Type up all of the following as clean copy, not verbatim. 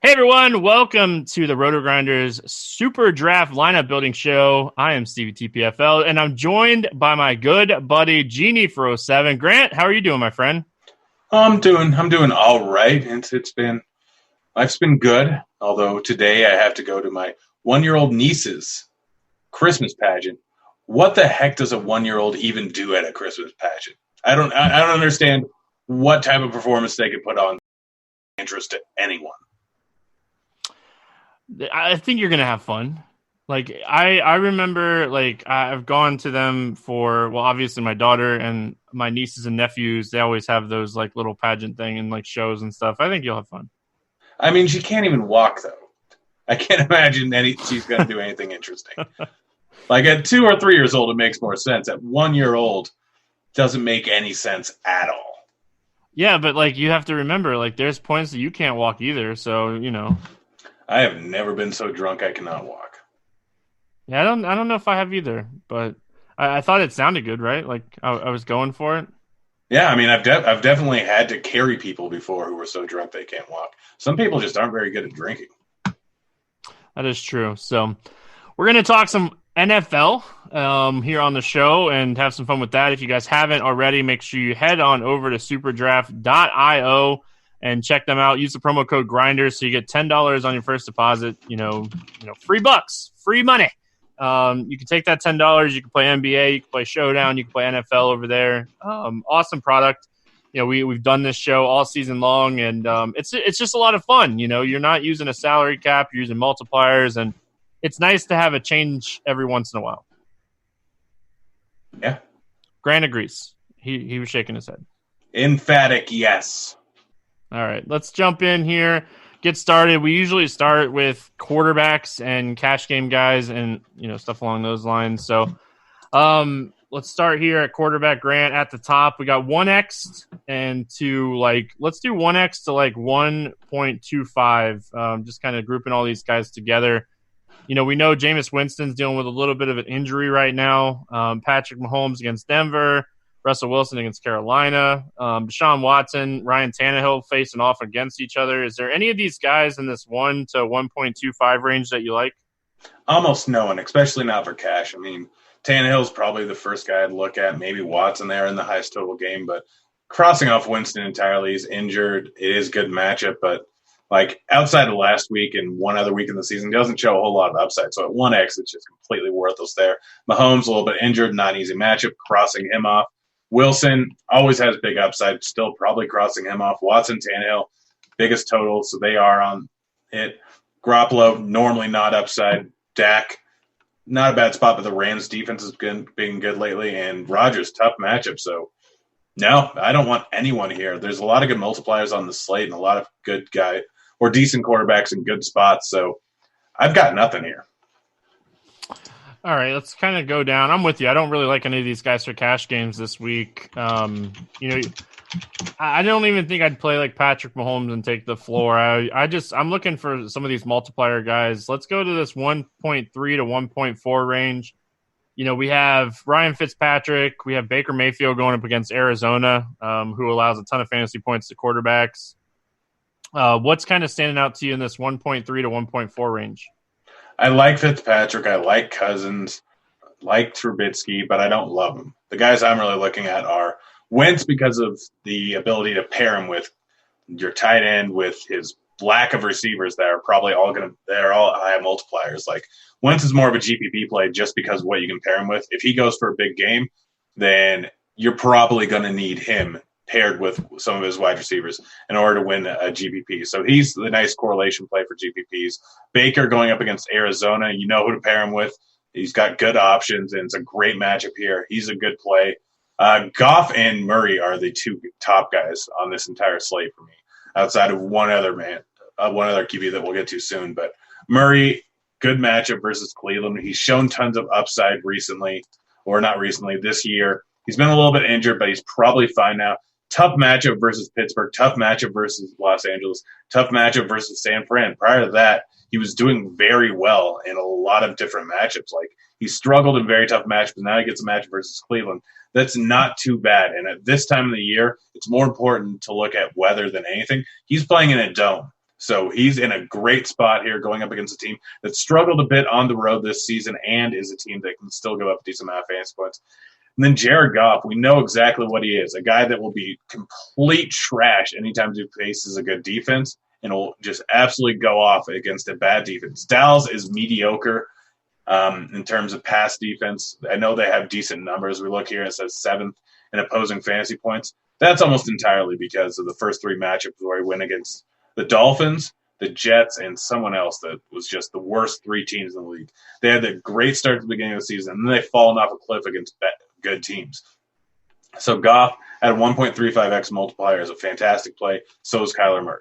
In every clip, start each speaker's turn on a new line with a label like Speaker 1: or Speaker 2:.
Speaker 1: Hey everyone, welcome to the RotoGrinders SuperDraft lineup building show. I am Stevie TPFL, and I'm joined by my good buddy Genie for 07. Grant, how are you doing, my friend?
Speaker 2: I'm doing all right. Life's been good. Although today I have to go to my 1-year-old niece's Christmas pageant. What the heck does a 1-year-old even do at a Christmas pageant? I don't understand what type of performance they could put on interest to anyone.
Speaker 1: I think you're going to have fun. I remember, I've gone to them for, well, obviously my daughter and my nieces and nephews, they always have those, little pageant thing and, shows and stuff. I think you'll have fun.
Speaker 2: I mean, she can't even walk, though. I can't imagine she's going to do anything interesting. At 2 or 3 years old, it makes more sense. At 1 year old, doesn't make any sense at all.
Speaker 1: Yeah, but, you have to remember, there's points that you can't walk either, so,
Speaker 2: I have never been so drunk I cannot walk.
Speaker 1: Yeah, I don't know if I have either, but I thought it sounded good, right? I was going for it.
Speaker 2: Yeah, I mean, I've definitely had to carry people before who were so drunk they can't walk. Some people just aren't very good at drinking.
Speaker 1: That is true. So we're going to talk some NFL here on the show and have some fun with that. If you guys haven't already, make sure you head on over to superdraft.io and check them out. Use the promo code Grinders so you get $10 on your first deposit. Free bucks, free money. You can take that $10. You can play NBA, you can play Showdown, you can play NFL over there. Awesome product. We've done this show all season long, and it's just a lot of fun. You're not using a salary cap, you're using multipliers, and it's nice to have a change every once in a while.
Speaker 2: Yeah.
Speaker 1: Grant agrees. He was shaking his head.
Speaker 2: Emphatic yes.
Speaker 1: All right, let's jump in here. Get started. We usually start with quarterbacks and cash game guys and stuff along those lines. So let's start here at quarterback. Grant at the top. We got 1x and let's do 1x to 1.25. Just kind of grouping all these guys together. We know Jameis Winston's dealing with a little bit of an injury right now. Patrick Mahomes against Denver. Russell Wilson against Carolina, Deshaun Watson, Ryan Tannehill facing off against each other. Is there any of these guys in this 1 to 1.25 range that you like?
Speaker 2: Almost no one, especially not for cash. I mean, Tannehill's probably the first guy I'd look at. Maybe Watson there in the highest total game, but crossing off Winston entirely. He's injured. It is a good matchup, but outside of last week and one other week in the season, doesn't show a whole lot of upside. So at 1x, it's just completely worthless there. Mahomes a little bit injured, not an easy matchup, crossing him off. Wilson always has big upside, still probably crossing him off. Watson, Tannehill, biggest total, so they are on it. Garoppolo, normally not upside. Dak, not a bad spot, but the Rams' defense has been good lately. And Rodgers, tough matchup. So, no, I don't want anyone here. There's a lot of good multipliers on the slate and a lot of good guy or decent quarterbacks in good spots. So, I've got nothing here.
Speaker 1: All right, let's kind of go down. I'm with you. I don't really like any of these guys for cash games this week. I don't even think I'd play Patrick Mahomes and take the floor. I'm looking for some of these multiplier guys. Let's go to this 1.3 to 1.4 range. We have Ryan Fitzpatrick. We have Baker Mayfield going up against Arizona, who allows a ton of fantasy points to quarterbacks. What's kind of standing out to you in this 1.3 to 1.4 range?
Speaker 2: I like Fitzpatrick. I like Cousins. Like Trubisky, but I don't love them. The guys I'm really looking at are Wentz because of the ability to pair him with your tight end with his lack of receivers that are probably they're all high multipliers. Wentz is more of a GPP play just because of what you can pair him with. If he goes for a big game, then you're probably going to need him paired with some of his wide receivers in order to win a GPP. So he's the nice correlation play for GPPs. Baker going up against Arizona, you know who to pair him with. He's got good options, and it's a great matchup here. He's a good play. Goff and Murray are the two top guys on this entire slate for me, outside of one other QB that we'll get to soon. But Murray, good matchup versus Cleveland. He's shown tons of upside recently, or not recently, this year. He's been a little bit injured, but he's probably fine now. Tough matchup versus Pittsburgh, tough matchup versus Los Angeles, tough matchup versus San Fran. Prior to that, he was doing very well in a lot of different matchups. He struggled in very tough matchups, and now he gets a matchup versus Cleveland. That's not too bad. And at this time of the year, it's more important to look at weather than anything. He's playing in a dome. So he's in a great spot here going up against a team that struggled a bit on the road this season and is a team that can still give up a decent amount of fantasy points. And then Jared Goff, we know exactly what he is, a guy that will be complete trash anytime he faces a good defense and will just absolutely go off against a bad defense. Dallas is mediocre in terms of pass defense. I know they have decent numbers. We look here, it says 7th in opposing fantasy points. That's almost entirely because of the first 3 matchups where he went against the Dolphins, the Jets, and someone else that was just the worst 3 teams in the league. They had a great start at the beginning of the season, and then they've fallen off a cliff against good teams. So Goff at a 1.35x multiplier is a fantastic play. So is Kyler Murray.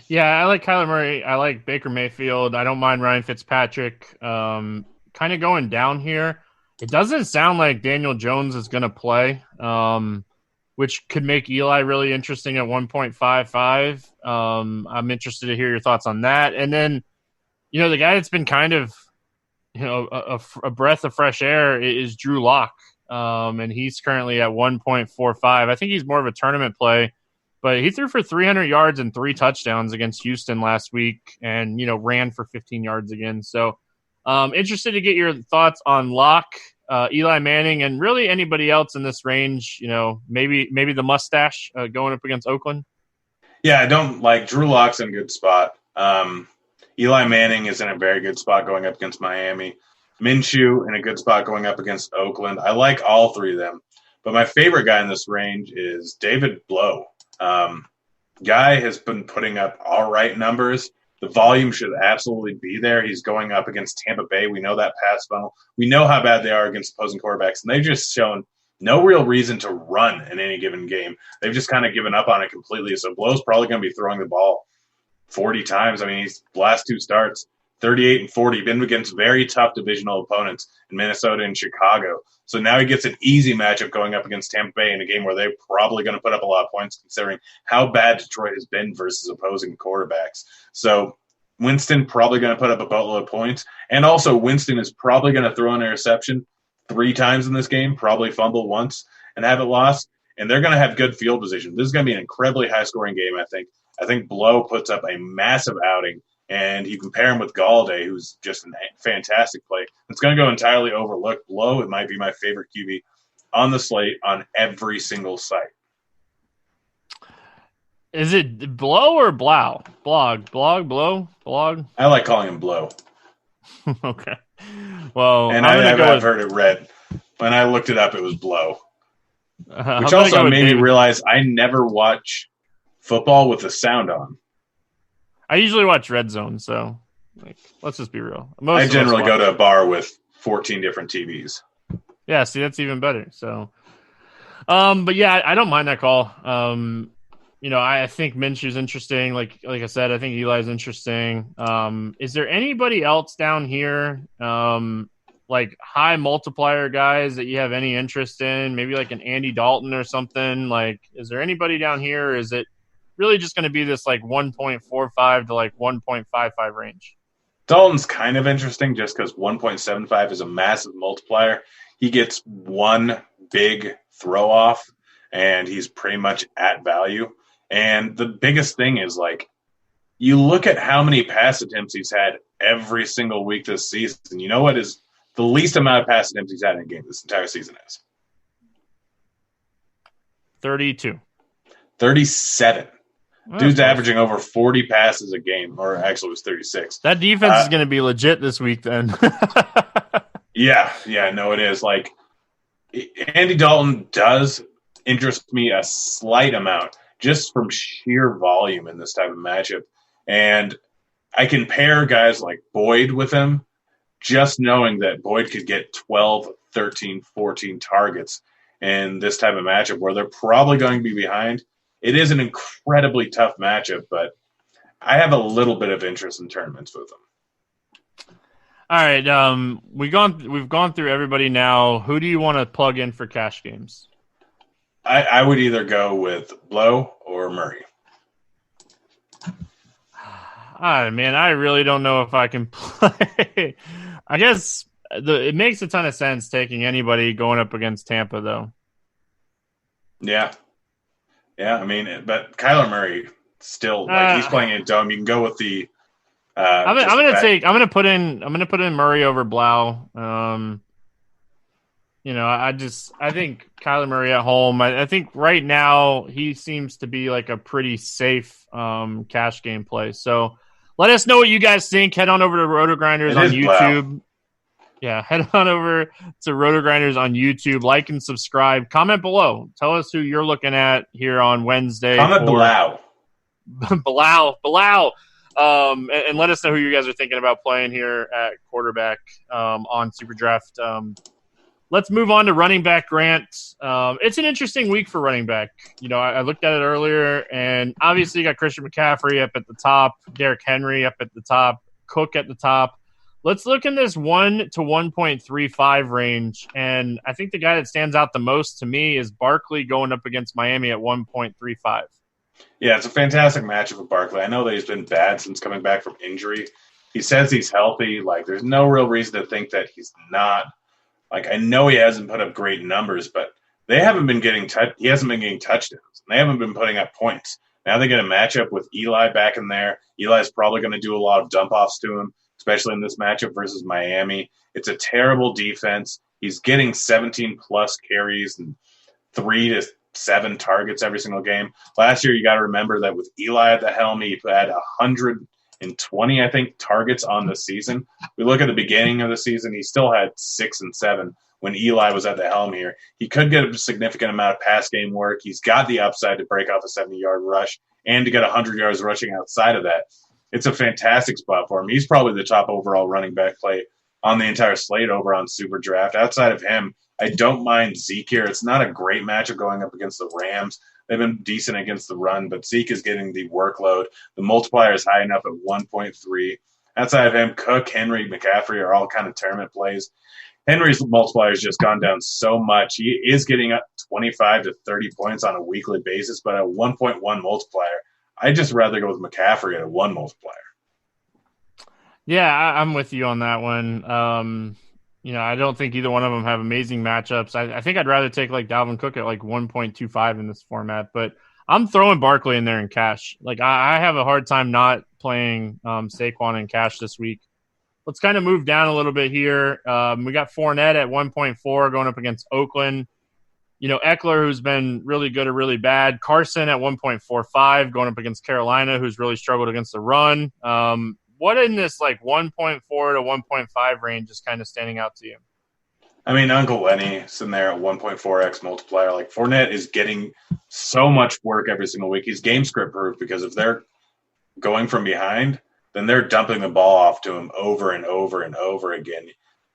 Speaker 1: Yeah, I like Kyler Murray. I like Baker Mayfield. I don't mind Ryan Fitzpatrick. Kind of going down here. It doesn't sound like Daniel Jones is going to play, which could make Eli really interesting at 1.55. I'm interested to hear your thoughts on that. And then, the guy that's been kind of, a breath of fresh air is Drew Lock. And he's currently at 1.45. I think he's more of a tournament play. But he threw for 300 yards and 3 touchdowns against Houston last week and, ran for 15 yards again. So interested to get your thoughts on Locke, Eli Manning, and really anybody else in this range, maybe the mustache going up against Oakland.
Speaker 2: Yeah, I don't like Drew Lock's in a good spot. Eli Manning is in a very good spot going up against Miami. Minshew in a good spot going up against Oakland. I like all 3 of them. But my favorite guy in this range is David Blow. Guy has been putting up all right numbers. The volume should absolutely be there. He's going up against Tampa Bay. We know that pass funnel. We know how bad they are against opposing quarterbacks, and they've just shown no real reason to run in any given game. They've just kind of given up on it completely. So Blow's probably going to be throwing the ball 40 times. I mean, he's last 2 starts, 38 and 40, been against very tough divisional opponents in Minnesota and Chicago. So now he gets an easy matchup going up against Tampa Bay in a game where they're probably going to put up a lot of points considering how bad Detroit has been versus opposing quarterbacks. So Winston probably going to put up a boatload of points. And also Winston is probably going to throw an interception 3 times in this game, probably fumble once and have it lost. And they're going to have good field position. This is going to be an incredibly high-scoring game, I think. I think Blow puts up a massive outing. And you compare him with Galladay, who's just a fantastic play. It's going to go entirely overlooked. Blow, it might be my favorite QB on the slate on every single site.
Speaker 1: Is it Blow or Blau? Blow?
Speaker 2: I like calling him Blow.
Speaker 1: Okay. Well,
Speaker 2: and I've heard it read. When I looked it up, it was Blow. Which also made me realize I never watch football with the sound on.
Speaker 1: I usually watch Red Zone, so let's just be real.
Speaker 2: I generally go to a bar with 14 different TVs.
Speaker 1: Yeah, see, that's even better. So, but yeah, I don't mind that call. I think Minshew's interesting. Like I said, I think Eli's interesting. Is there anybody else down here, like high multiplier guys that you have any interest in? Maybe like an Andy Dalton or something. Like, is there anybody down here? Or is it really just going to be this like 1.45 to like 1.55 range?
Speaker 2: Dalton's kind of interesting just because 1.75 is a massive multiplier. He gets one big throw off and he's pretty much at value. And the biggest thing is like, you look at how many pass attempts he's had every single week this season. You know what is the least amount of pass attempts he's had in a game this entire season is?
Speaker 1: 32.
Speaker 2: 37. Dude's averaging over 40 passes a game, or actually it was 36.
Speaker 1: That defense is going to be legit this week then.
Speaker 2: Yeah, no, it is. Like, Andy Dalton does interest me a slight amount just from sheer volume in this type of matchup. And I can pair guys like Boyd with him, just knowing that Boyd could get 12, 13, 14 targets in this type of matchup where they're probably going to be behind. It is an incredibly tough matchup, but I have a little bit of interest in tournaments with them.
Speaker 1: All right, we've gone through everybody now. Who do you want to plug in for cash games?
Speaker 2: I would either go with Blow or Murray.
Speaker 1: Man, I really don't know if I can play. I guess it makes a ton of sense taking anybody going up against Tampa, though.
Speaker 2: Yeah. Yeah, I mean, but Kyler Murray, still like he's playing in a dome. You can go with the.
Speaker 1: I'm gonna put in Murray over Blau. I think Kyler Murray at home. I think right now he seems to be like a pretty safe cash game play. So let us know what you guys think. Head on over to RotoGrinders on YouTube. Blau. Yeah, head on over to RotoGrinders on YouTube. Like and subscribe. Comment below. Tell us who you're looking at here on Wednesday.
Speaker 2: Comment Blau.
Speaker 1: Blau. And let us know who you guys are thinking about playing here at quarterback on SuperDraft. Let's move on to running back, Grant. It's an interesting week for running back. I looked at it earlier, and obviously you got Christian McCaffrey up at the top, Derrick Henry up at the top, Cook at the top. Let's look in this 1 to 1.35 range, and I think the guy that stands out the most to me is Barkley going up against Miami at 1.35.
Speaker 2: Yeah, it's a fantastic matchup with Barkley. I know that he's been bad since coming back from injury. He says he's healthy. Like, there's no real reason to think that he's not. Like, I know he hasn't put up great numbers, but they haven't been getting he hasn't been getting touchdowns. They haven't been putting up points. Now they get a matchup with Eli back in there. Eli's probably going to do a lot of dump-offs to him, especially in this matchup versus Miami. It's a terrible defense. He's getting 17-plus carries and 3 to 7 targets every single game. Last year, you got to remember that with Eli at the helm, he had 120, I think, targets on the season. We look at the beginning of the season, he still had 6 and 7 when Eli was at the helm here. He could get a significant amount of pass game work. He's got the upside to break off a 70-yard rush and to get 100 yards rushing outside of that. It's a fantastic spot for him. He's probably the top overall running back play on the entire slate over on SuperDraft. Outside of him, I don't mind Zeke here. It's not a great matchup going up against the Rams. They've been decent against the run, but Zeke is getting the workload. The multiplier is high enough at 1.3. Outside of him, Cook, Henry, McCaffrey are all kind of tournament plays. Henry's multiplier has just gone down so much. He is getting up 25 to 30 points on a weekly basis, but at 1.1 multiplier, I'd just rather go with McCaffrey at a 1 multiplier.
Speaker 1: Yeah, I'm with you on that one. I don't think either one of them have amazing matchups. I think I'd rather take like Dalvin Cook at like 1.25 in this format, but I'm throwing Barkley in there in cash. Like I have a hard time not playing Saquon in cash this week. Let's kind of move down a little bit here. We got Fournette at 1.4 going up against Oakland. Eckler, who's been really good or really bad. Carson at 1.45 going up against Carolina, who's really struggled against the run. What in this like 1.4 to 1.5 range is kind of standing out to you?
Speaker 2: I mean, Uncle Lenny sitting there at 1.4x multiplier. Like, Fournette is getting so much work every single week. He's game script proof because if they're going from behind, then they're dumping the ball off to him over and over and over again.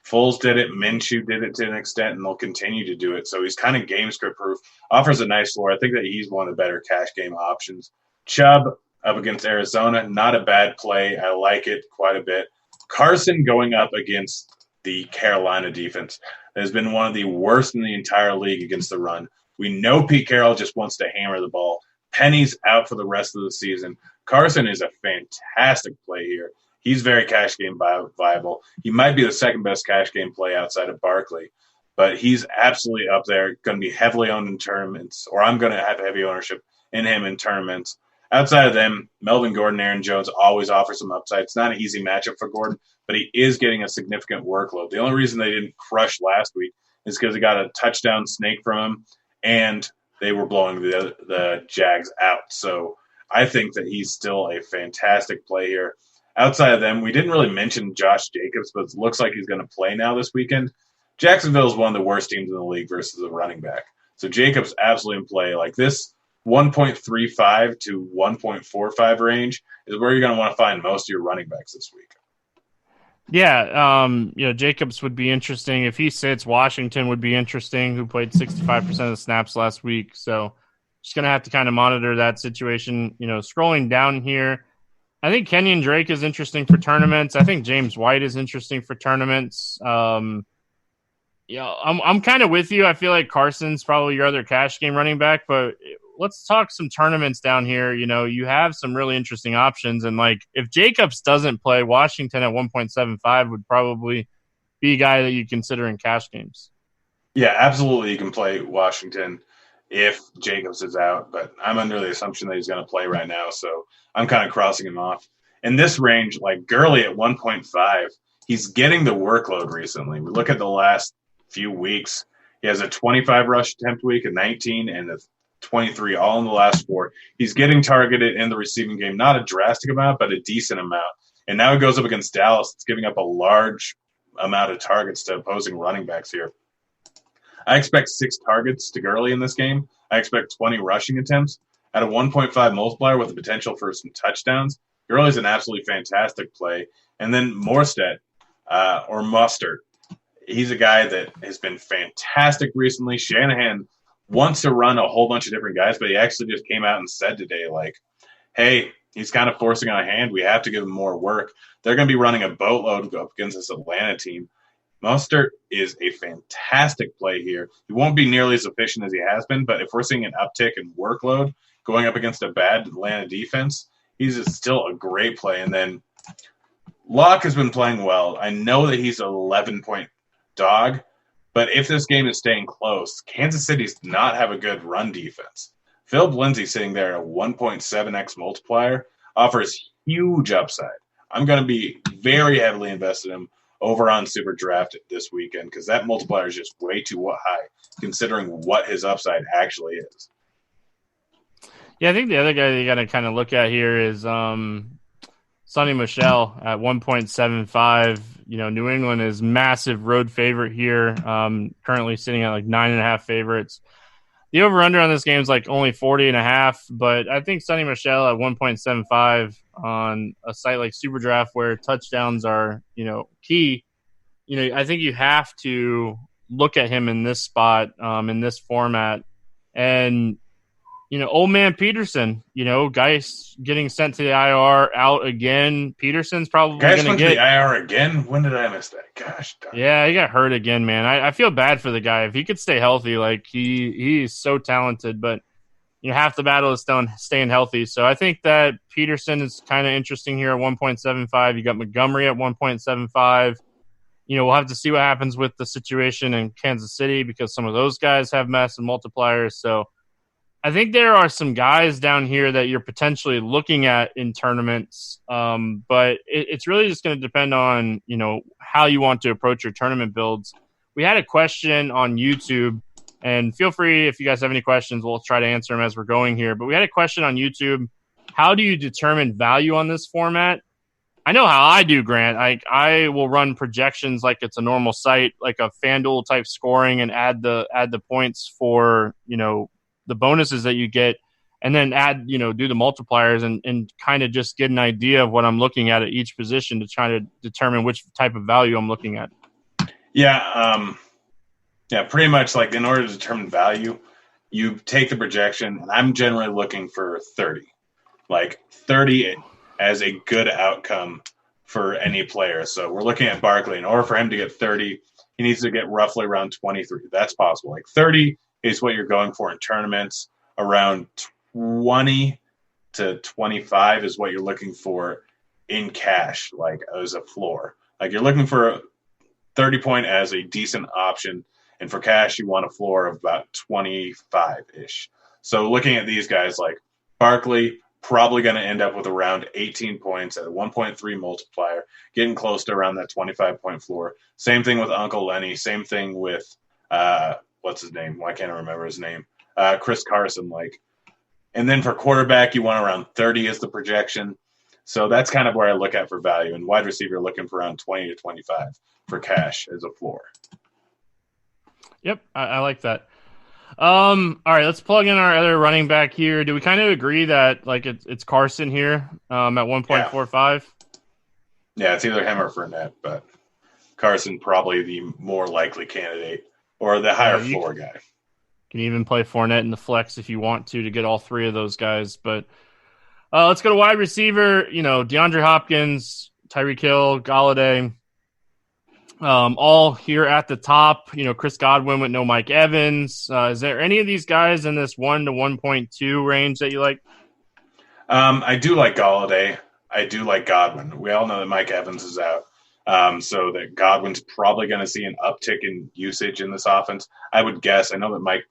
Speaker 2: Foles did it. Minshew did it to an extent, and they'll continue to do it. So he's kind of game script proof. Offers a nice floor. I think that he's one of the better cash game options. Chubb up against Arizona, not a bad play. I like it quite a bit. Carson going up against the Carolina defense has been one of the worst in the entire league against the run. We know Pete Carroll just wants to hammer the ball. Penny's out for the rest of the season. Carson is a fantastic play here. He's very cash game viable. He might be the second best cash game play outside of Barkley, but he's absolutely up there, going to be heavily owned in tournaments, or I'm going to have heavy ownership in him in tournaments. Outside of them, Melvin Gordon, Aaron Jones always offer some upside. It's not an easy matchup for Gordon, but he is getting a significant workload. The only reason they didn't crush last week is because they got a touchdown snake from him, and they were blowing the Jags out. So I think that he's still a fantastic play here. Outside of them, we didn't really mention Josh Jacobs, but it looks like he's going to play now this weekend. Jacksonville is one of the worst teams in the league versus a running back. So Jacobs absolutely in play. Like this 1.35 to 1.45 range is where you're going to want to find most of your running backs this week.
Speaker 1: Yeah, Jacobs would be interesting. If he sits, Washington would be interesting, who played 65% of the snaps last week. So just going to have to kind of monitor that situation. Scrolling down here, I think Kenyon Drake is interesting for tournaments. I think James White is interesting for tournaments. I'm kind of with you. I feel like Carson's probably your other cash game running back, but let's talk some tournaments down here. You have some really interesting options, and like if Jacobs doesn't play, Washington at 1.75 would probably be a guy that you consider in cash games.
Speaker 2: Yeah, absolutely. You can play Washington. if Jacobs is out, but I'm under the assumption that he's going to play right now, so I'm kind of crossing him off. In this range, like Gurley at 1.5, he's getting the workload recently. We look at the last few weeks. He has a 25 rush attempt week, a 19, and a 23, all in the last 4. He's getting targeted in the receiving game, not a drastic amount, but a decent amount. And now he goes up against Dallas. It's giving up a large amount of targets to opposing running backs here. I expect 6 targets to Gurley in this game. I expect 20 rushing attempts. At a 1.5 multiplier with the potential for some touchdowns, Gurley's an absolutely fantastic play. And then Morstead, or Mustard, he's a guy that has been fantastic recently. Shanahan wants to run a whole bunch of different guys, but he actually just came out and said today, like, hey, he's kind of forcing on a hand. We have to give him more work. They're going to be running a boatload up against this Atlanta team. Mostert is a fantastic play here. He won't be nearly as efficient as he has been, but if we're seeing an uptick in workload going up against a bad Atlanta defense, he's still a great play. And then Locke has been playing well. I know that he's an 11-point dog, but if this game is staying close, Kansas City does not have a good run defense. Philip Lindsay sitting there at a 1.7x multiplier offers huge upside. I'm going to be very heavily invested in him over on SuperDraft this weekend because that multiplier is just way too high considering what his upside actually is.
Speaker 1: Yeah, I think the other guy that you got to kind of look at here is Sonny Michel at 1.75. You know, New England is massive road favorite here, currently sitting at like 9.5 favorites. The over-under on this game is like only 40.5, but I think Sonny Michel at 1.75 on a site like SuperDraft where touchdowns are, you know, key. You know, I think you have to look at him in this spot, in this format. And, you know, old man Peterson, you know, guys getting sent to the IR out again. Peterson's probably going to get
Speaker 2: the IR again. When did I miss that? Gosh, darn.
Speaker 1: Yeah, he got hurt again, man. I feel bad for the guy. If he could stay healthy, like he's so talented, but you know, half the battle is staying healthy. So I think that Peterson is kind of interesting here at 1.75. You got Montgomery at 1.75. You know, we'll have to see what happens with the situation in Kansas City because some of those guys have massive multipliers. So I think there are some guys down here that you're potentially looking at in tournaments, but it's really just going to depend on, you know, how you want to approach your tournament builds. We had a question on YouTube, and feel free if you guys have any questions, we'll try to answer them as we're going here. But we had a question on YouTube. How do you determine value on this format? I know how I do, Grant. I will run projections like it's a normal site, like a FanDuel type scoring, and add the points for, you know, the bonuses that you get, and then add, you know, do the multipliers and kind of just get an idea of what I'm looking at each position to try to determine which type of value I'm looking at.
Speaker 2: Yeah. Pretty much like in order to determine value, you take the projection, and I'm generally looking for 30. Like 30 as a good outcome for any player. So we're looking at Barkley. In order for him to get 30, he needs to get roughly around 23. That's possible. Like 30 is what you're going for in tournaments. Around 20 to 25 is what you're looking for in cash, like as a floor. Like you're looking for a 30-point as a decent option, and for cash, you want a floor of about 25-ish. So looking at these guys like Barkley, probably going to end up with around 18 points at a 1.3 multiplier, getting close to around that 25-point floor. Same thing with Uncle Lenny. Same thing with what's his name? Why can't I remember his name? Chris Carson. And then for quarterback, you want around 30 as the projection. So that's kind of where I look at for value. And wide receiver, looking for around 20 to 25 for cash as a floor.
Speaker 1: Yep, I like that. All right, let's plug in our other running back here. Do we kind of agree that like it's Carson here at 1.45?
Speaker 2: Yeah, it's either him or Fournette, but Carson probably the more likely candidate or the higher floor guy.
Speaker 1: You can even play Fournette in the flex if you want to get all three of those guys. But let's go to wide receiver. You know, DeAndre Hopkins, Tyreek Hill, Galladay. All here at the top. You know, Chris Godwin with no Mike Evans. Is there any of these guys in this 1 to 1.2 range that you like?
Speaker 2: I do like Galladay. I do like Godwin. We all know that Mike Evans is out. So that Godwin's probably going to see an uptick in usage in this offense. I would guess. I know that Mike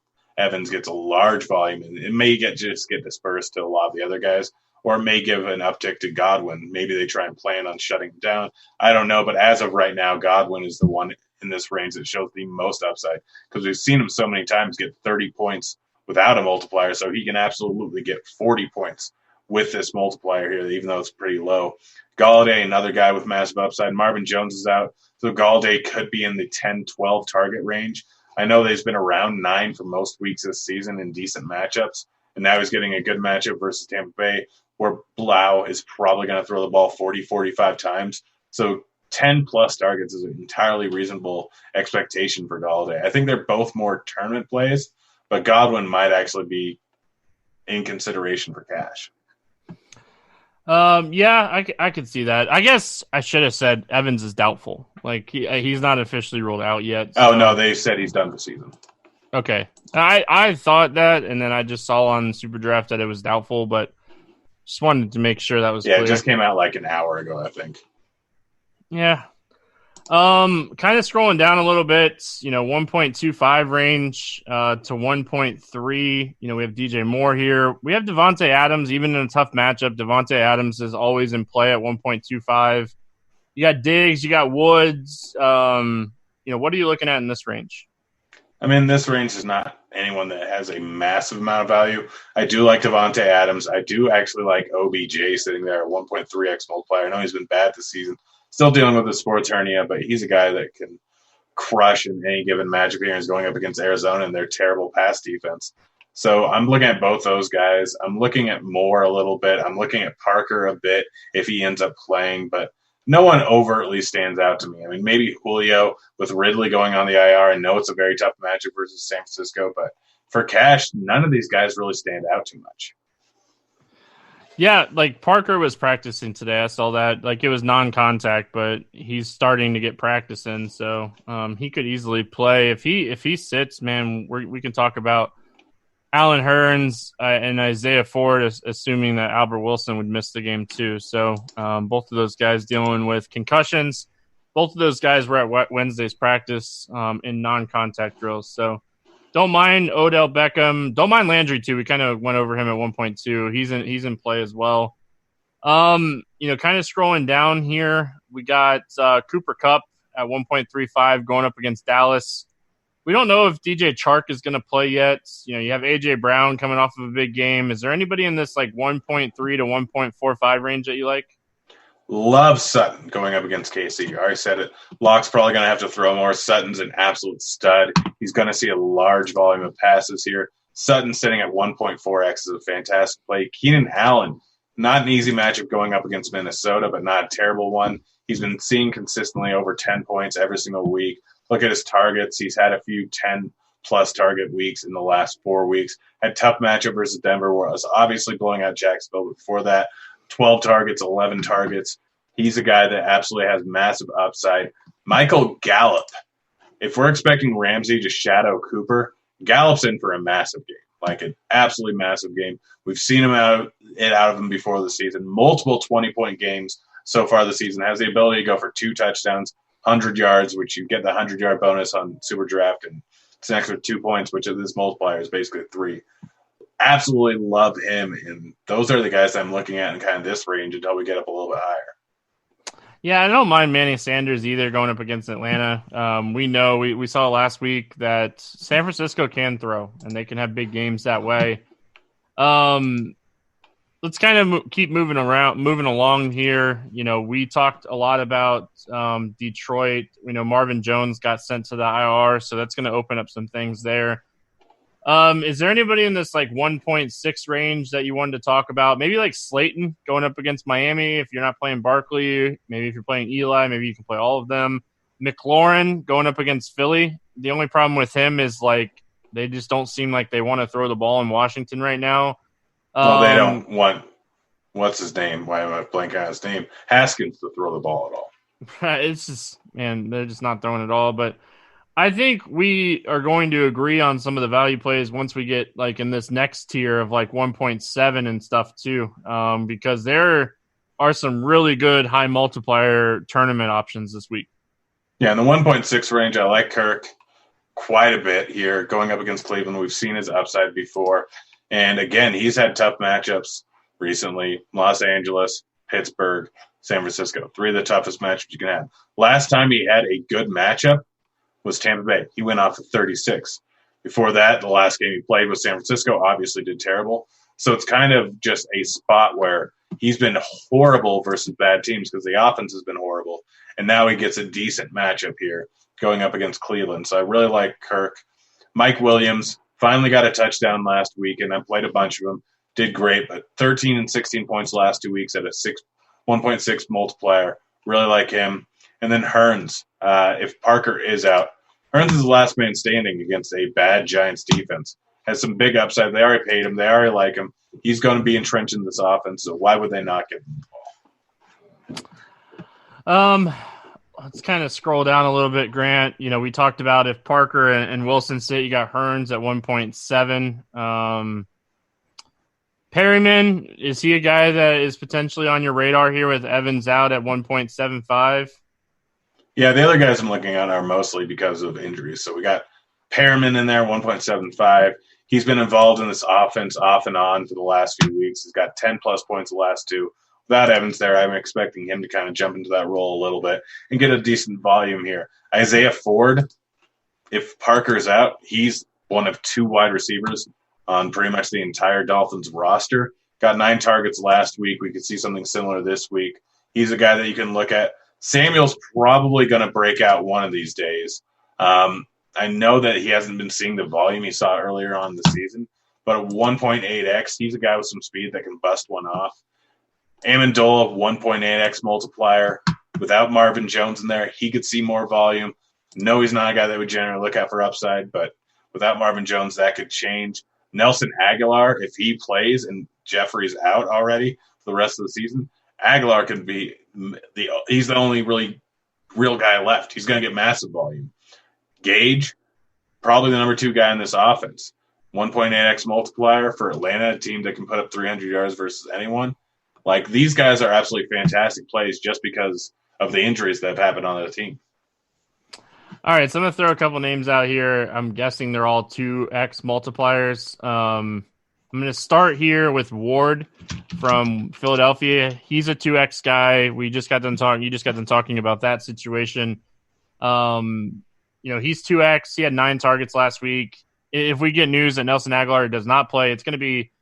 Speaker 2: Evans gets a large volume, and it may just get dispersed to a lot of the other guys, or it may give an uptick to Godwin. Maybe they try and plan on shutting him down. I don't know, but as of right now, Godwin is the one in this range that shows the most upside because we've seen him so many times get 30 points without a multiplier, so he can absolutely get 40 points with this multiplier here, even though it's pretty low. Galladay, another guy with massive upside. Marvin Jones is out, so Galladay could be in the 10-12 target range. I know that he's been around 9 for most weeks this season in decent matchups, and now he's getting a good matchup versus Tampa Bay, where Blau is probably going to throw the ball 40, 45 times. So 10-plus targets is an entirely reasonable expectation for Galladay. I think they're both more tournament plays, but Godwin might actually be in consideration for cash.
Speaker 1: Yeah, I could see that. I guess I should have said Evans is doubtful. Like he's not officially ruled out yet.
Speaker 2: So. Oh no, they said he's done for season.
Speaker 1: Okay, I thought that, and then I just saw on SuperDraft that it was doubtful, but just wanted to make sure that was clear.
Speaker 2: It just came out like an hour ago, I think.
Speaker 1: Yeah. Kind of scrolling down a little bit, 1.25 range to 1.3. We have DJ Moore here. We have Devontae Adams, even in a tough matchup. Devontae Adams is always in play at 1.25. You got Diggs, you got Woods. What are you looking at in this range?
Speaker 2: I mean, this range is not anyone that has a massive amount of value. I do like Devontae Adams. I do actually like OBJ sitting there at 1.3x multiplier. I know he's been bad this season. Still dealing with a sports hernia, but he's a guy that can crush in any given matchup here. He's going up against Arizona and their terrible pass defense. So I'm looking at both those guys. I'm looking at Moore a little bit. I'm looking at Parker a bit if he ends up playing, but no one overtly stands out to me. I mean, maybe Julio with Ridley going on the IR. I know it's a very tough matchup versus San Francisco, but for cash, none of these guys really stand out too much.
Speaker 1: Yeah, like Parker was practicing today. I saw that. Like it was non-contact, but he's starting to get practice in, so he could easily play. If he sits, man, we can talk about Allen Hurns and Isaiah Ford, assuming that Albert Wilson would miss the game too. So both of those guys dealing with concussions. Both of those guys were at Wednesday's practice in non-contact drills. So don't mind Odell Beckham. Don't mind Landry too. We kind of went over him at 1.2. He's in play as well. Kind of scrolling down here, we got Cooper Kupp at 1.35 going up against Dallas. We don't know if DJ Chark is going to play yet. You have AJ Brown coming off of a big game. Is there anybody in this like 1.3 to 1.45 range that you like?
Speaker 2: Love Sutton going up against KC. I already said it. Locke's probably going to have to throw more. Sutton's an absolute stud. He's going to see a large volume of passes here. Sutton sitting at 1.4x is a fantastic play. Keenan Allen, not an easy matchup going up against Minnesota, but not a terrible one. He's been seeing consistently over 10 points every single week. Look at his targets. He's had a few 10-plus target weeks in the last 4 weeks. Had tough matchup versus Denver, where I was obviously blowing out Jacksonville. But before that, 12 targets, 11 targets. He's a guy that absolutely has massive upside. Michael Gallup. If we're expecting Ramsey to shadow Cooper, Gallup's in for a massive game, like an absolutely massive game. We've seen him out of him before the season. Multiple 20-point games so far this season. Has the ability to go for 2 touchdowns, 100 yards, which you get the 100-yard bonus on SuperDraft, and it's an extra 2 points, which of this multiplier is basically 3. Absolutely love him, and those are the guys I'm looking at in kind of this range until we get up a little bit higher.
Speaker 1: Yeah, I don't mind Manny Sanders either going up against Atlanta. We know we saw last week that San Francisco can throw, and they can have big games that way. Let's kind of keep moving along here. We talked a lot about Detroit. We know Marvin Jones got sent to the IR, so that's going to open up some things there. Is there anybody in this like 1.6 range that you wanted to talk about? Maybe like Slayton going up against Miami. If you're not playing Barkley, maybe if you're playing Eli, maybe you can play all of them. McLaurin going up against Philly. The only problem with him is like they just don't seem like they want to throw the ball in Washington right now.
Speaker 2: Well, they don't want what's his name? Why am I blanking on his name? Haskins to throw the ball at all.
Speaker 1: It's just, man, they're just not throwing it all. But I think we are going to agree on some of the value plays once we get like in this next tier of like 1.7 and stuff too, because there are some really good high multiplier tournament options this week.
Speaker 2: Yeah, in the 1.6 range, I like Kirk. quite a bit here going up against Cleveland. We've seen his upside before. And again, he's had tough matchups recently. Los Angeles, Pittsburgh, San Francisco. 3 of the toughest matchups you can have. Last time he had a good matchup was Tampa Bay. He went off at 36. Before that, the last game he played was San Francisco, obviously did terrible. So it's kind of just a spot where he's been horrible versus bad teams because the offense has been horrible. And now he gets a decent matchup here going up against Cleveland. So I really like Kirk. Mike Williams finally got a touchdown last week, and I played a bunch of them. Did great, but 13 and 16 points last 2 weeks at a 1.6 multiplier. Really like him. And then Hearns, if Parker is out, Hearns is the last man standing against a bad Giants defense. Has some big upside. They already paid him. They already like him. He's going to be entrenched in this offense, so why would they not give him the
Speaker 1: ball? Let's kind of scroll down a little bit, Grant. We talked about if Parker and Wilson sit, you got Hearns at 1.7. Perryman, is he a guy that is potentially on your radar here with Evans out at 1.75?
Speaker 2: Yeah, the other guys I'm looking at are mostly because of injuries. So we got Perriman in there, 1.75. He's been involved in this offense off and on for the last few weeks. He's got 10-plus points the last 2. Without Evans there, I'm expecting him to kind of jump into that role a little bit and get a decent volume here. Isaiah Ford, if Parker's out, he's one of 2 wide receivers on pretty much the entire Dolphins roster. Got 9 targets last week. We could see something similar this week. He's a guy that you can look at. Samuel's probably going to break out one of these days. I know that he hasn't been seeing the volume he saw earlier on in the season, but at 1.8x, he's a guy with some speed that can bust one off. Amendola, 1.8x multiplier. Without Marvin Jones in there, he could see more volume. No, he's not a guy that we generally look at for upside, but without Marvin Jones, that could change. Nelson Aguilar, if he plays and Jeffrey's out already for the rest of the season, Aguilar could be he's the only really real guy left. He's going to get massive volume. Gage, probably the number 2 guy in this offense. 1.8x multiplier for Atlanta, a team that can put up 300 yards versus anyone. Like, these guys are absolutely fantastic plays just because of the injuries that have happened on the team.
Speaker 1: All right, so I'm going to throw a couple names out here. I'm guessing they're all 2x multipliers. I'm going to start here with Ward from Philadelphia. He's a 2x guy. You just got done talking about that situation. He's 2x. He had 9 targets last week. If we get news that Nelson Aguilar does not play, it's going to be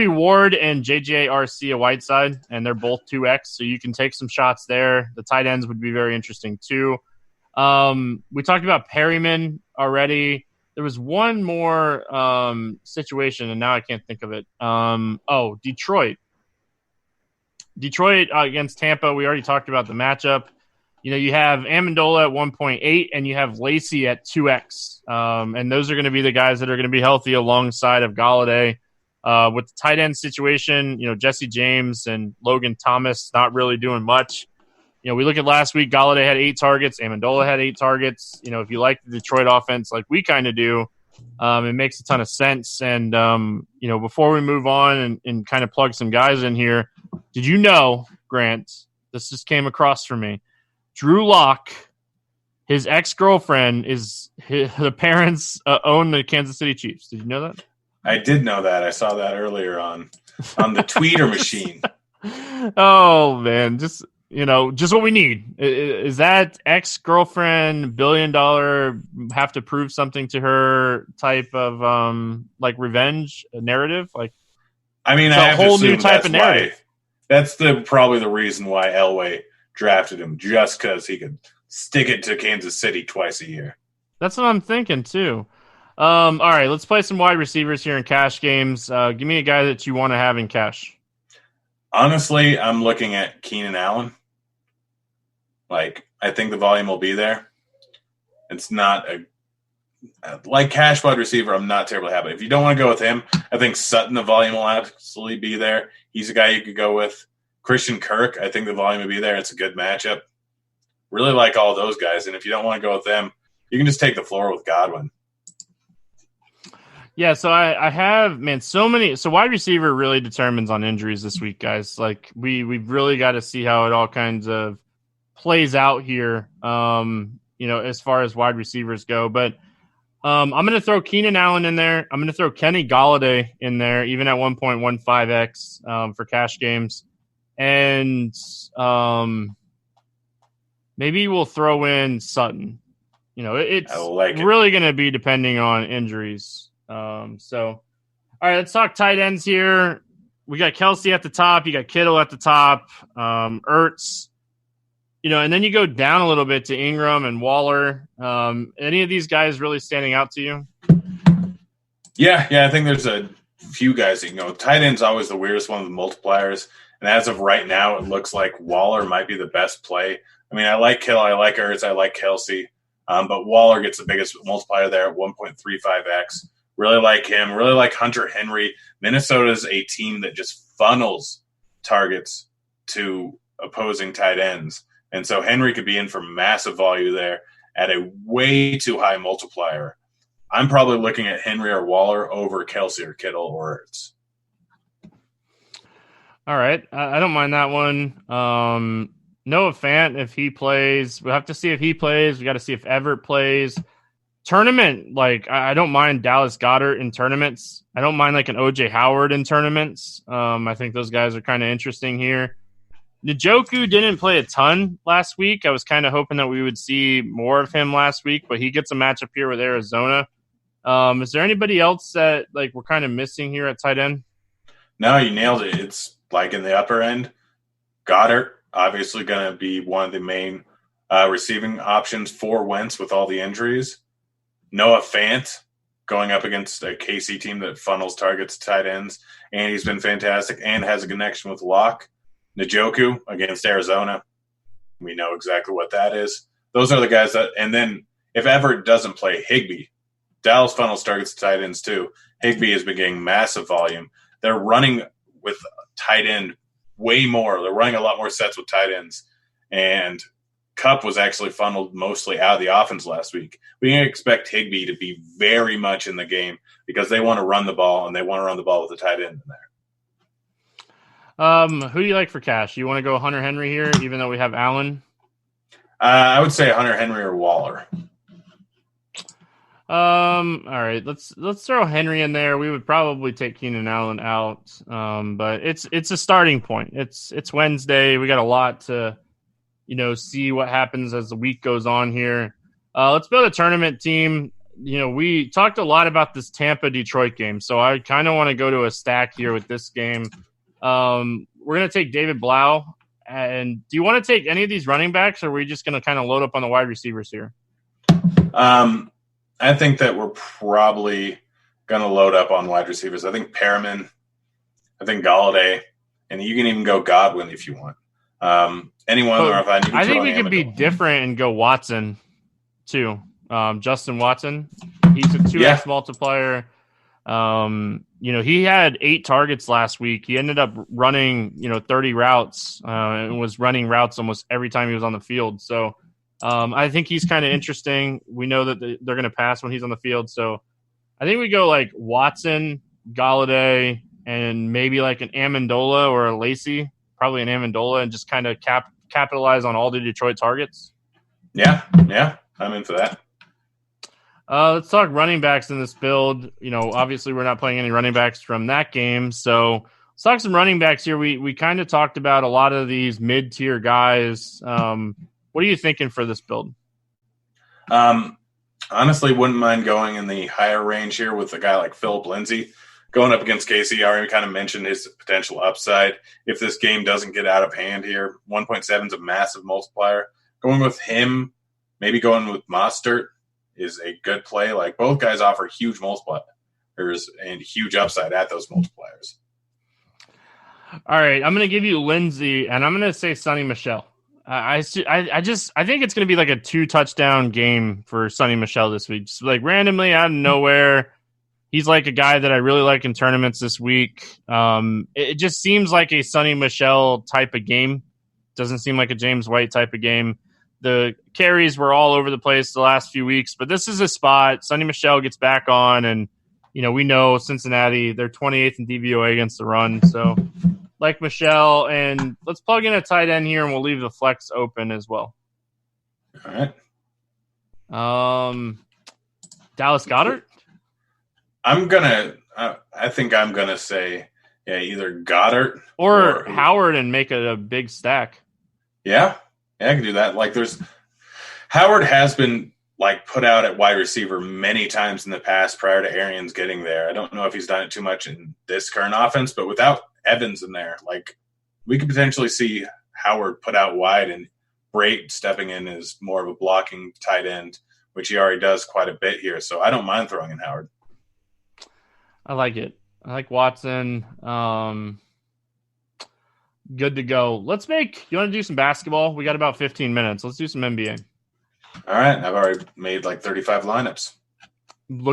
Speaker 1: Ward and JJ Arcega-Whiteside, and they're both 2x, so you can take some shots there. The tight ends would be very interesting too. We talked about Perryman already. There was one more situation, and now I can't think of it. Detroit. Detroit against Tampa. We already talked about the matchup. You have Amendola at 1.8, and you have Lacy at 2x. And those are going to be the guys that are going to be healthy alongside of Galladay. With the tight end situation, Jesse James and Logan Thomas not really doing much. We look at last week, Galladay had 8 targets. Amendola had 8 targets. If you like the Detroit offense like we kind of do, it makes a ton of sense. And, before we move on and kind of plug some guys in here, did you know, Grant, this just came across for me, Drew Lock, his ex-girlfriend the parents own the Kansas City Chiefs. Did you know that?
Speaker 2: I did know that. I saw that earlier on the tweeter machine.
Speaker 1: Oh, man, just what we need. Is that ex-girlfriend, billion-dollar, have to prove something to her type of, revenge narrative?
Speaker 2: I mean, I have a whole new type of narrative. That's probably the reason why Elway drafted him, just because he could stick it to Kansas City twice a year.
Speaker 1: That's what I'm thinking, too. All right, let's play some wide receivers here in cash games. Give me a guy that you want to have in cash.
Speaker 2: Honestly, I'm looking at Keenan Allen. I think the volume will be there. It's not like cash wide receiver. I'm not terribly happy. If you don't want to go with him, I think Sutton, the volume will absolutely be there. He's a guy you could go with. Christian Kirk, I think the volume will be there. It's a good matchup. Really like all those guys. And if you don't want to go with them, you can just take the floor with Godwin.
Speaker 1: Yeah, so I have, so many. So wide receiver really determines on injuries this week, guys. We've really got to see how it all kinds of plays out here. as far as wide receivers go. But I'm going to throw Keenan Allen in there. I'm going to throw Kenny Golladay in there, even at 1.15x for cash games. And maybe we'll throw in Sutton. It's really going to be depending on injuries. All right, let's talk tight ends here. We got Kelsey at the top. You got Kittle at the top. Ertz. And then you go down a little bit to Ingram and Waller. Any of these guys really standing out to you?
Speaker 2: Yeah. I think there's a few guys that, tight end's always the weirdest one with multipliers. And as of right now, it looks like Waller might be the best play. I mean, I like Kittle, I like Ertz, I like Kelsey. But Waller gets the biggest multiplier there at 1.35x. Really like him. Really like Hunter Henry. Minnesota's a team that just funnels targets to opposing tight ends. And so Henry could be in for massive value there at a way too high multiplier. I'm probably looking at Henry or Waller over Kelsey or Kittle or Ertz.
Speaker 1: All right. I don't mind that one. Noah Fant, if he plays, we'll have to see if he plays. We got to see if Everett plays. Tournament, I don't mind Dallas Goedert in tournaments. I don't mind an OJ Howard in tournaments. I think those guys are kind of interesting here. Njoku didn't play a ton last week. I was kind of hoping that we would see more of him last week, but he gets a matchup here with Arizona. Is there anybody else that we're kind of missing here at tight end?
Speaker 2: No, you nailed it. It's in the upper end. Goddard, obviously going to be one of the main receiving options for Wentz with all the injuries. Noah Fant going up against a KC team that funnels targets to tight ends, and he's been fantastic and has a connection with Locke. Njoku against Arizona. We know exactly what that is. Those are the guys that – and then if Everett doesn't play, Higbee. Dallas funnels targets to tight ends too. Higbee has been getting massive volume. They're running with tight end way more. They're running a lot more sets with tight ends. And Kupp was actually funneled mostly out of the offense last week. We can expect Higbee to be very much in the game because they want to run the ball, and they want to run the ball with a tight end in there.
Speaker 1: Who do you like for cash? You want to go Hunter Henry here, even though we have Allen?
Speaker 2: I would say Hunter Henry or Waller.
Speaker 1: All right, let's throw Henry in there. We would probably take Keenan Allen out, but it's a starting point. It's Wednesday. We got a lot to see what happens as the week goes on here. Let's build a tournament team. We talked a lot about this Tampa-Detroit game, so I kind of want to go to a stack here with this game. We're going to take David Blau. And do you want to take any of these running backs, or are we just going to kind of load up on the wide receivers here?
Speaker 2: I think that we're probably going to load up on wide receivers. I think Perriman, I think Golladay, and you can even go Godwin if you want. Anyone?
Speaker 1: I think we could be different and go Watson too. Justin Watson, he's a 2x multiplier. He had 8 targets last week. He ended up running 30 routes and was running routes almost every time he was on the field. So I think he's kind of interesting. We know that they're going to pass when he's on the field. So I think we go Watson, Golladay, and maybe an Amendola or a Lacy, probably an Amendola, and just kind of capitalize on all the Detroit targets.
Speaker 2: Yeah, I'm in for that.
Speaker 1: Let's talk running backs in this build. Obviously we're not playing any running backs from that game. So let's talk some running backs here. We kind of talked about a lot of these mid-tier guys. What are you thinking for this build?
Speaker 2: Honestly, wouldn't mind going in the higher range here with a guy like Philip Lindsay. Going up against Casey, I already kind of mentioned his potential upside. If this game doesn't get out of hand here, 1.7 is a massive multiplier. Going with him, maybe going with Mostert is a good play. Both guys offer huge multipliers and huge upside at those multipliers.
Speaker 1: All right, I'm going to give you Lindsay, and I'm going to say Sonny Michel. I think it's going to be a 2-touchdown game for Sonny Michel this week. Just randomly out of nowhere, he's a guy that I really like in tournaments this week. It just seems like a Sonny Michel type of game. Doesn't seem like a James White type of game. The carries were all over the place the last few weeks, but this is a spot. Sonny Michel gets back on, and we know Cincinnati, they're 28th in DVOA against the run. So like Michel, and let's plug in a tight end here, and we'll leave the flex open as well.
Speaker 2: All right.
Speaker 1: Dallas Goedert?
Speaker 2: I think I'm gonna say either Goddard
Speaker 1: Or Howard and make it a big stack.
Speaker 2: Yeah, I can do that. Like Howard has been like put out at wide receiver many times in the past prior to Arians getting there. I don't know if he's done it too much in this current offense, but without Evans in there, like we could potentially see Howard put out wide and Brait stepping in as more of a blocking tight end, which he already does quite a bit here. So I don't mind throwing in Howard.
Speaker 1: I like it. I like Watson. Good to go. You want to do some basketball? We got about 15 minutes. Let's do some NBA.
Speaker 2: All right. I've already made like 35 lineups.
Speaker 1: Look